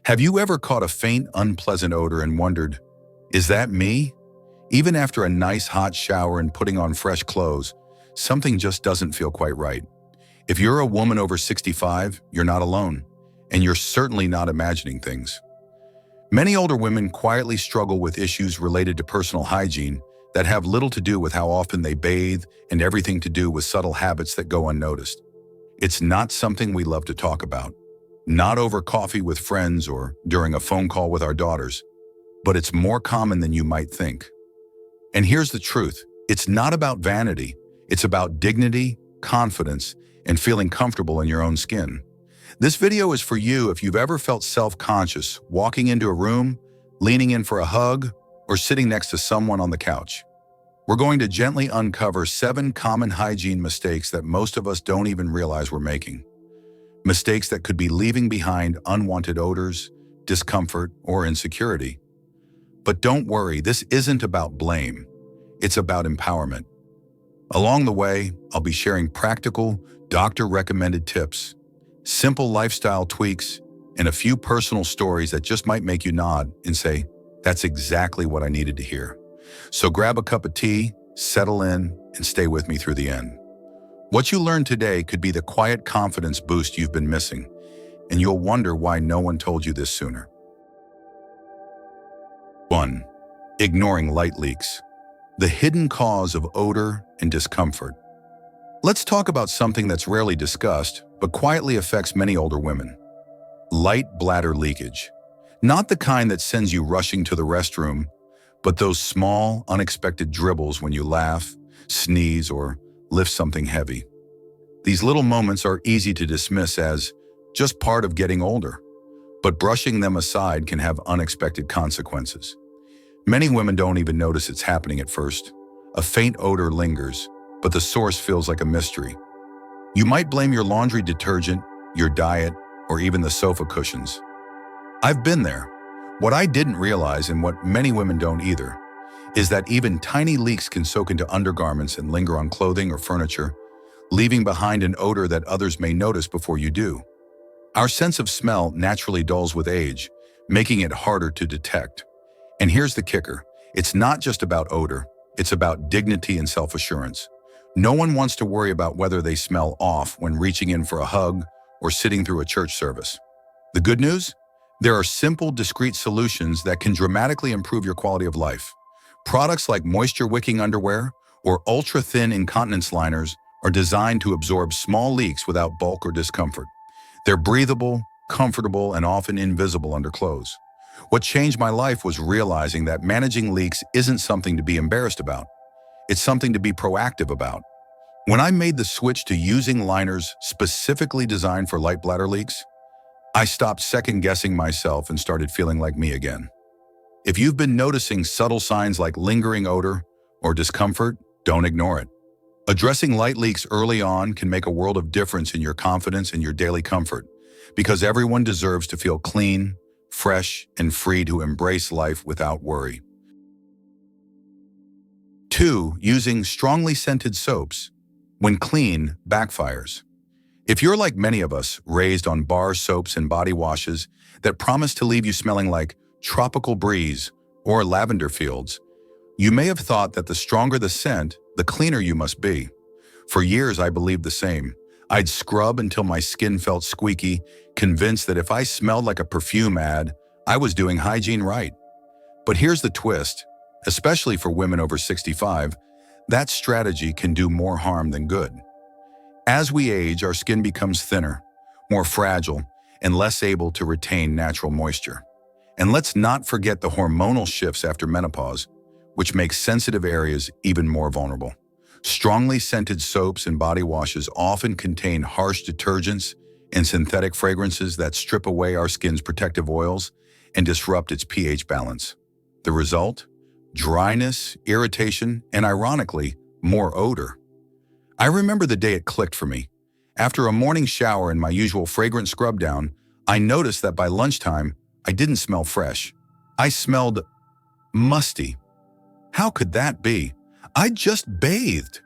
Have you ever caught a faint, unpleasant odor and wondered, is that me? Even after a nice hot shower and putting on fresh clothes, something just doesn't feel quite right. If you're a woman over 65, you're not alone, and you're certainly not imagining things. Many older women quietly struggle with issues related to personal hygiene that have little to do with how often they bathe and everything to do with subtle habits that go unnoticed. It's not something we love to talk about, not over coffee with friends or during a phone call with our daughters, but it's more common than you might think. And here's the truth, it's not about vanity, it's about dignity, confidence, and feeling comfortable in your own skin. This video is for you if you've ever felt self-conscious walking into a room, leaning in for a hug, or sitting next to someone on the couch. We're going to gently uncover 7 common hygiene mistakes that most of us don't even realize we're making. Mistakes that could be leaving behind unwanted odors, discomfort, or insecurity. But don't worry, this isn't about blame. It's about empowerment. Along the way, I'll be sharing practical, doctor-recommended tips, simple lifestyle tweaks, and a few personal stories that just might make you nod and say, that's exactly what I needed to hear. So grab a cup of tea, settle in, and stay with me through the end. What you learned today could be the quiet confidence boost you've been missing, and you'll wonder why no one told you this sooner. 1. Ignoring light leaks. The hidden cause of odor and discomfort. Let's talk about something that's rarely discussed, but quietly affects many older women. Light bladder leakage. Not the kind that sends you rushing to the restroom, but those small, unexpected dribbles when you laugh, sneeze, or lift something heavy. These little moments are easy to dismiss as just part of getting older, but brushing them aside can have unexpected consequences. Many women don't even notice it's happening at first. A faint odor lingers, but the source feels like a mystery. You might blame your laundry detergent, your diet, or even the sofa cushions. I've been there. What I didn't realize, and what many women don't either, is that even tiny leaks can soak into undergarments and linger on clothing or furniture, leaving behind an odor that others may notice before you do. Our sense of smell naturally dulls with age, making it harder to detect. And here's the kicker. It's not just about odor. It's about dignity and self-assurance. No one wants to worry about whether they smell off when reaching in for a hug or sitting through a church service. The good news? There are simple, discreet solutions that can dramatically improve your quality of life. Products like moisture-wicking underwear or ultra-thin incontinence liners are designed to absorb small leaks without bulk or discomfort. They're breathable, comfortable, and often invisible under clothes. What changed my life was realizing that managing leaks isn't something to be embarrassed about. It's something to be proactive about. When I made the switch to using liners specifically designed for light bladder leaks, I stopped second-guessing myself and started feeling like me again. If you've been noticing subtle signs like lingering odor or discomfort, don't ignore it. Addressing light leaks early on can make a world of difference in your confidence and your daily comfort, because everyone deserves to feel clean, fresh, and free to embrace life without worry. 2. Using strongly scented soaps. When clean, backfires. If you're like many of us, raised on bar soaps and body washes that promise to leave you smelling like tropical breeze or lavender fields, you may have thought that the stronger the scent, the cleaner you must be. For years, I believed the same. I'd scrub until my skin felt squeaky, convinced that if I smelled like a perfume ad, I was doing hygiene right. But here's the twist, especially for women over 65, that strategy can do more harm than good. As we age, our skin becomes thinner, more fragile, and less able to retain natural moisture. And let's not forget the hormonal shifts after menopause, which makes sensitive areas even more vulnerable. Strongly scented soaps and body washes often contain harsh detergents and synthetic fragrances that strip away our skin's protective oils and disrupt its pH balance. The result? Dryness, irritation, and ironically, more odor. I remember the day it clicked for me. After a morning shower and my usual fragrant scrub down, I noticed that by lunchtime, I didn't smell fresh. I smelled musty. How could that be? I just bathed.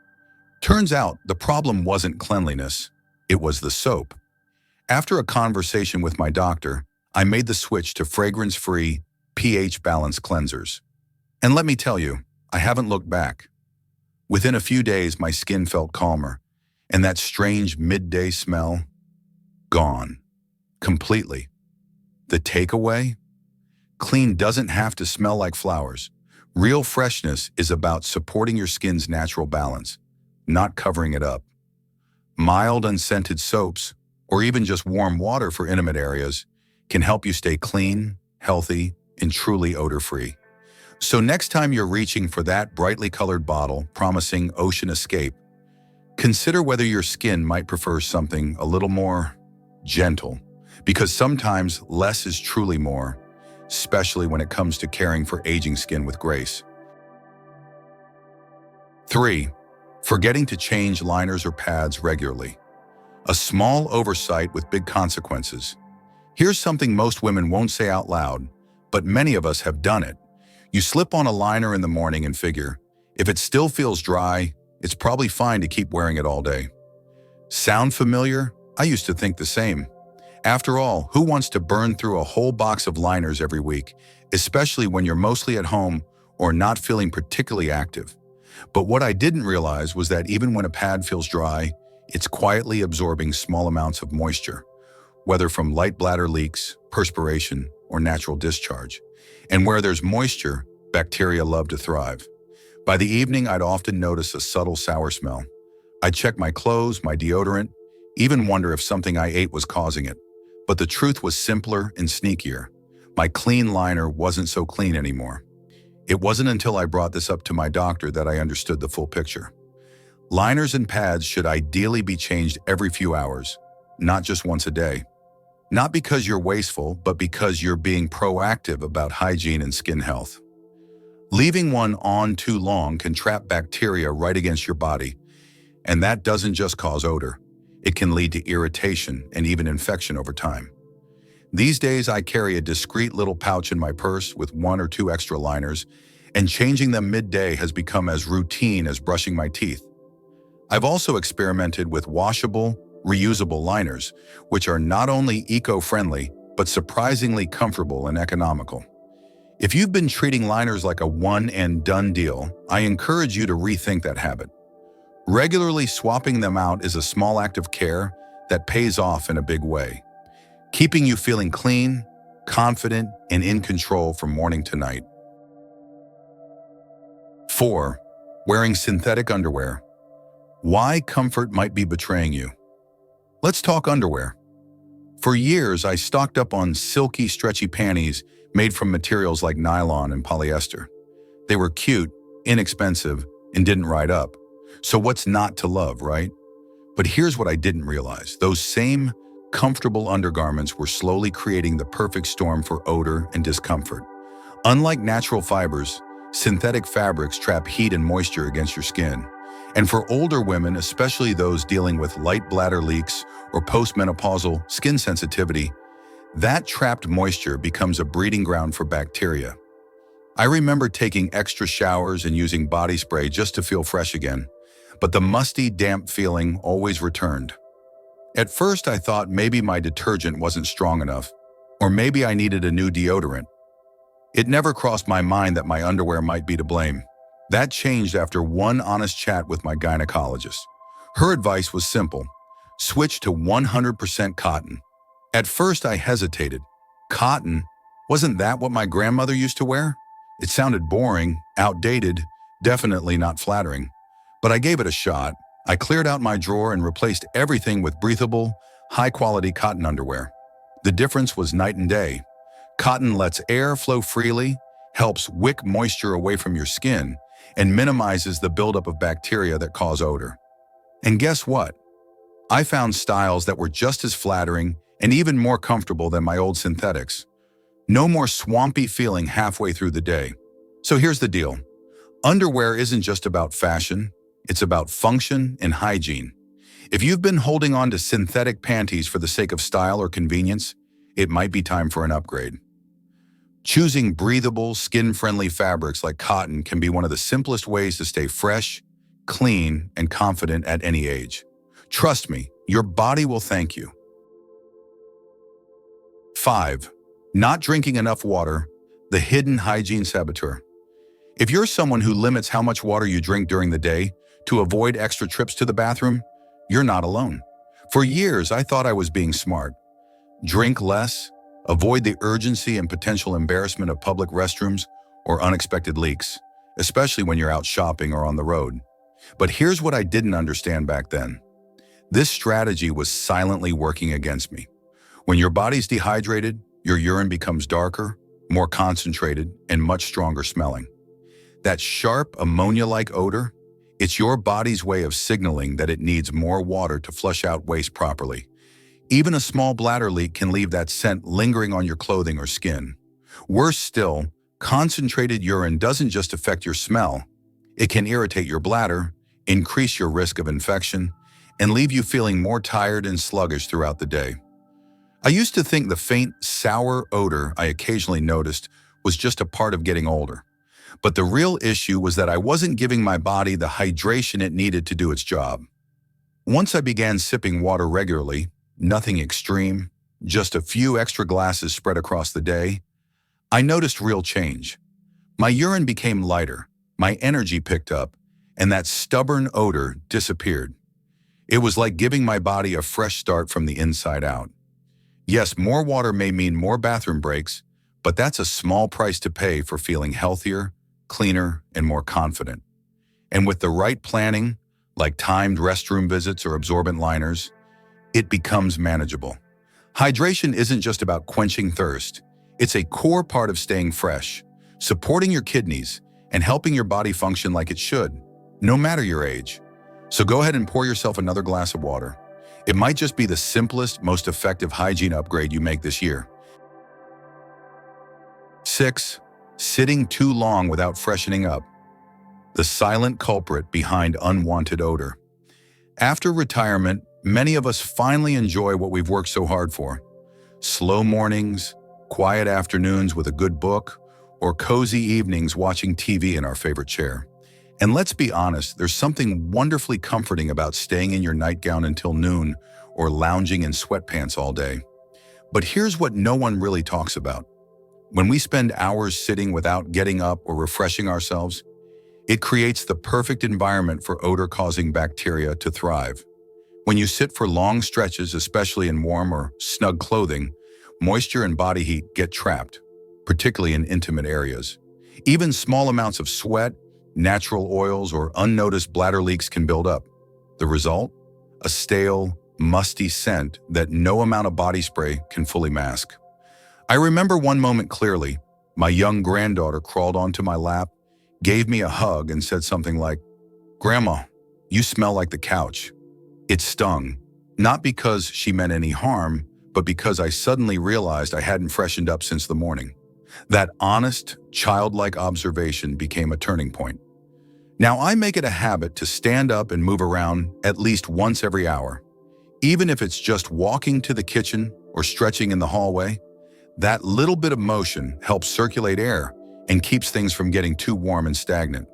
Turns out the problem wasn't cleanliness, it was the soap. After a conversation with my doctor, I made the switch to fragrance-free, pH-balanced cleansers. And let me tell you, I haven't looked back. Within a few days, my skin felt calmer, and that strange midday smell, gone. Completely. The takeaway? Clean doesn't have to smell like flowers. Real freshness is about supporting your skin's natural balance, not covering it up. Mild unscented soaps, or even just warm water for intimate areas, can help you stay clean, healthy, and truly odor-free. So next time you're reaching for that brightly colored bottle promising ocean escape, consider whether your skin might prefer something a little more gentle, because sometimes less is truly more, especially when it comes to caring for aging skin with grace. 3. Forgetting to change liners or pads regularly. A small oversight with big consequences. Here's something most women won't say out loud, but many of us have done it. You slip on a liner in the morning and figure, if it still feels dry, it's probably fine to keep wearing it all day. Sound familiar? I used to think the same. After all, who wants to burn through a whole box of liners every week, especially when you're mostly at home or not feeling particularly active? But what I didn't realize was that even when a pad feels dry, it's quietly absorbing small amounts of moisture, whether from light bladder leaks, perspiration, or natural discharge. And where there's moisture, bacteria love to thrive. By the evening, I'd often notice a subtle sour smell. I'd check my clothes, my deodorant, even wonder if something I ate was causing it. But the truth was simpler and sneakier. My clean liner wasn't so clean anymore. It wasn't until I brought this up to my doctor that I understood the full picture. Liners and pads should ideally be changed every few hours, not just once a day. Not because you're wasteful, but because you're being proactive about hygiene and skin health. Leaving one on too long can trap bacteria right against your body, and that doesn't just cause odor. It can lead to irritation and even infection over time. These days, I carry a discreet little pouch in my purse with 1 or 2 extra liners, and changing them midday has become as routine as brushing my teeth. I've also experimented with washable, reusable liners, which are not only eco-friendly, but surprisingly comfortable and economical. If you've been treating liners like a one-and-done deal, I encourage you to rethink that habit. Regularly swapping them out is a small act of care that pays off in a big way, keeping you feeling clean, confident, and in control from morning to night. 4. Wearing synthetic underwear. Why comfort might be betraying you. Let's talk underwear. For years, I stocked up on silky, stretchy panties made from materials like nylon and polyester. They were cute, inexpensive, and didn't ride up. So what's not to love, right? But here's what I didn't realize. Those same comfortable undergarments were slowly creating the perfect storm for odor and discomfort. Unlike natural fibers, synthetic fabrics trap heat and moisture against your skin. And for older women, especially those dealing with light bladder leaks or postmenopausal skin sensitivity, that trapped moisture becomes a breeding ground for bacteria. I remember taking extra showers and using body spray just to feel fresh again, but the musty, damp feeling always returned. At first, I thought maybe my detergent wasn't strong enough, or maybe I needed a new deodorant. It never crossed my mind that my underwear might be to blame. That changed after one honest chat with my gynecologist. Her advice was simple: switch to 100% cotton. At first, I hesitated. Cotton? Wasn't that what my grandmother used to wear? It sounded boring, outdated, definitely not flattering. But I gave it a shot. I cleared out my drawer and replaced everything with breathable, high-quality cotton underwear. The difference was night and day. Cotton lets air flow freely, helps wick moisture away from your skin, and minimizes the buildup of bacteria that cause odor. And guess what? I found styles that were just as flattering and even more comfortable than my old synthetics. No more swampy feeling halfway through the day. So here's the deal. Underwear isn't just about fashion, it's about function and hygiene. If you've been holding on to synthetic panties for the sake of style or convenience, it might be time for an upgrade. Choosing breathable, skin-friendly fabrics like cotton can be one of the simplest ways to stay fresh, clean, and confident at any age. Trust me, your body will thank you. 5. Not drinking enough water, the hidden hygiene saboteur. If you're someone who limits how much water you drink during the day to avoid extra trips to the bathroom, you're not alone. For years, I thought I was being smart. Drink less, avoid the urgency and potential embarrassment of public restrooms or unexpected leaks, especially when you're out shopping or on the road. But here's what I didn't understand back then. This strategy was silently working against me. When your body's dehydrated, your urine becomes darker, more concentrated, and much stronger smelling. That sharp, ammonia-like odor, it's your body's way of signaling that it needs more water to flush out waste properly. Even a small bladder leak can leave that scent lingering on your clothing or skin. Worse still, concentrated urine doesn't just affect your smell. It can irritate your bladder, increase your risk of infection, and leave you feeling more tired and sluggish throughout the day. I used to think the faint, sour odor I occasionally noticed was just a part of getting older. But the real issue was that I wasn't giving my body the hydration it needed to do its job. Once I began sipping water regularly, nothing extreme, just a few extra glasses spread across the day, I noticed real change. My urine became lighter, my energy picked up, and that stubborn odor disappeared. It was like giving my body a fresh start from the inside out. Yes, more water may mean more bathroom breaks, but that's a small price to pay for feeling healthier, cleaner, and more confident. And with the right planning, like timed restroom visits or absorbent liners, it becomes manageable. Hydration isn't just about quenching thirst. It's a core part of staying fresh, supporting your kidneys, and helping your body function like it should, no matter your age. So go ahead and pour yourself another glass of water. It might just be the simplest, most effective hygiene upgrade you make this year. 6. Sitting too long without freshening up. The silent culprit behind unwanted odor. After retirement, many of us finally enjoy what we've worked so hard for. Slow mornings, quiet afternoons with a good book, or cozy evenings watching TV in our favorite chair. And let's be honest, there's something wonderfully comforting about staying in your nightgown until noon or lounging in sweatpants all day. But here's what no one really talks about. When we spend hours sitting without getting up or refreshing ourselves, it creates the perfect environment for odor-causing bacteria to thrive. When you sit for long stretches, especially in warm or snug clothing, moisture and body heat get trapped, particularly in intimate areas. Even small amounts of sweat, natural oils, or unnoticed bladder leaks can build up. The result? A stale, musty scent that no amount of body spray can fully mask. I remember one moment clearly. My young granddaughter crawled onto my lap, gave me a hug, and said something like, "Grandma, you smell like the couch." It stung, not because she meant any harm, but because I suddenly realized I hadn't freshened up since the morning. That honest, childlike observation became a turning point. Now I make it a habit to stand up and move around at least once every hour. Even if it's just walking to the kitchen or stretching in the hallway, that little bit of motion helps circulate air and keeps things from getting too warm and stagnant.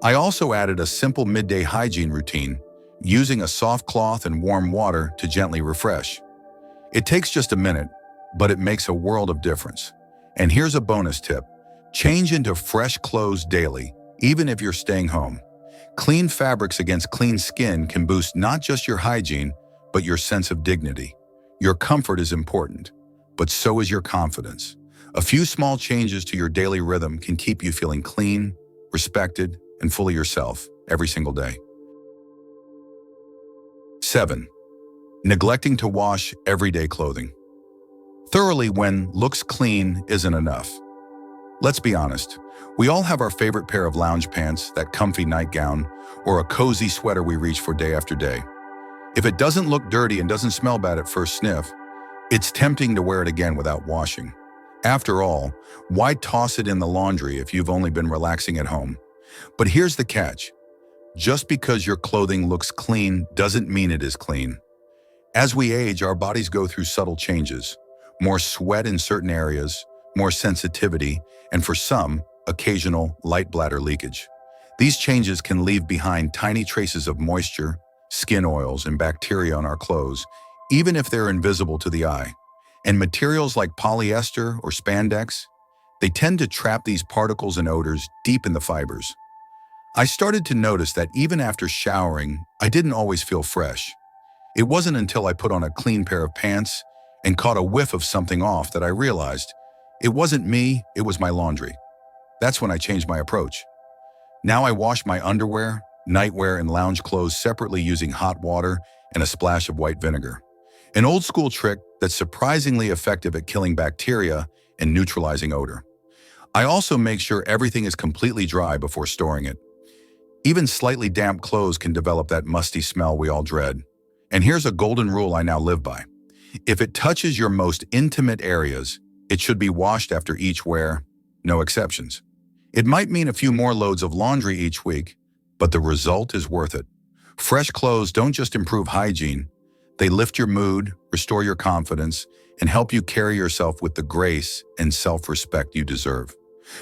I also added a simple midday hygiene routine, using a soft cloth and warm water to gently refresh. It takes just a minute, but it makes a world of difference. And here's a bonus tip. Change into fresh clothes daily, even if you're staying home. Clean fabrics against clean skin can boost not just your hygiene, but your sense of dignity. Your comfort is important, but so is your confidence. A few small changes to your daily rhythm can keep you feeling clean, respected, and fully yourself every single day. 7. Neglecting to wash everyday clothing. Thoroughly when looks clean isn't enough. Let's be honest, we all have our favorite pair of lounge pants, that comfy nightgown, or a cozy sweater we reach for day after day. If it doesn't look dirty and doesn't smell bad at first sniff, it's tempting to wear it again without washing. After all, why toss it in the laundry if you've only been relaxing at home? But here's the catch. Just because your clothing looks clean doesn't mean it is clean. As we age, our bodies go through subtle changes. More sweat in certain areas, more sensitivity, and for some, occasional light bladder leakage. These changes can leave behind tiny traces of moisture, skin oils, and bacteria on our clothes, even if they're invisible to the eye. And materials like polyester or spandex, they tend to trap these particles and odors deep in the fibers. I started to notice that even after showering, I didn't always feel fresh. It wasn't until I put on a clean pair of pants and caught a whiff of something off that I realized it wasn't me, it was my laundry. That's when I changed my approach. Now I wash my underwear, nightwear, and lounge clothes separately using hot water and a splash of white vinegar. An old school trick that's surprisingly effective at killing bacteria and neutralizing odor. I also make sure everything is completely dry before storing it. Even slightly damp clothes can develop that musty smell we all dread. And here's a golden rule I now live by. If it touches your most intimate areas, it should be washed after each wear, no exceptions. It might mean a few more loads of laundry each week, but the result is worth it. Fresh clothes don't just improve hygiene, they lift your mood, restore your confidence, and help you carry yourself with the grace and self-respect you deserve.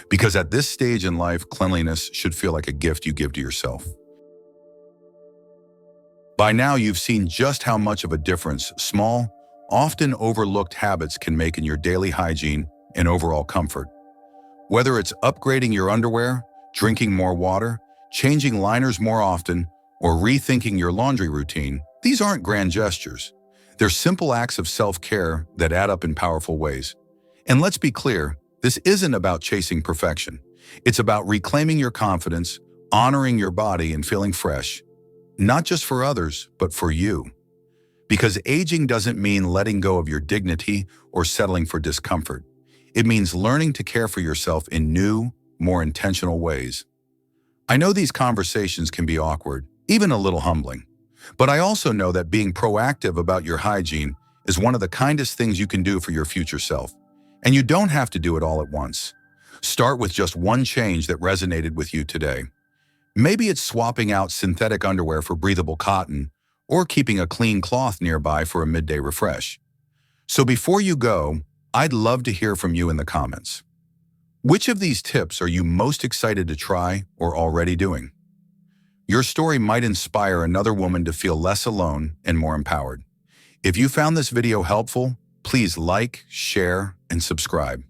Because at this stage in life, cleanliness should feel like a gift you give to yourself. By now, you've seen just how much of a difference small, often overlooked habits can make in your daily hygiene and overall comfort. Whether it's upgrading your underwear, drinking more water, changing liners more often, or rethinking your laundry routine, these aren't grand gestures. They're simple acts of self-care that add up in powerful ways. And let's be clear, this isn't about chasing perfection. It's about reclaiming your confidence, honoring your body, and feeling fresh, not just for others, but for you. Because aging doesn't mean letting go of your dignity or settling for discomfort. It means learning to care for yourself in new, more intentional ways. I know these conversations can be awkward, even a little humbling. But I also know that being proactive about your hygiene is one of the kindest things you can do for your future self. And you don't have to do it all at once. Start with just one change that resonated with you today. Maybe it's swapping out synthetic underwear for breathable cotton, or keeping a clean cloth nearby for a midday refresh. So before you go, I'd love to hear from you in the comments. Which of these tips are you most excited to try or already doing? Your story might inspire another woman to feel less alone and more empowered. If you found this video helpful, please like, share, and subscribe.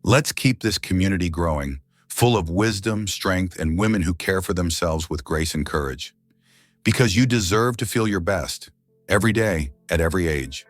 Let's keep this community growing, full of wisdom, strength, and women who care for themselves with grace and courage. Because you deserve to feel your best, every day, at every age.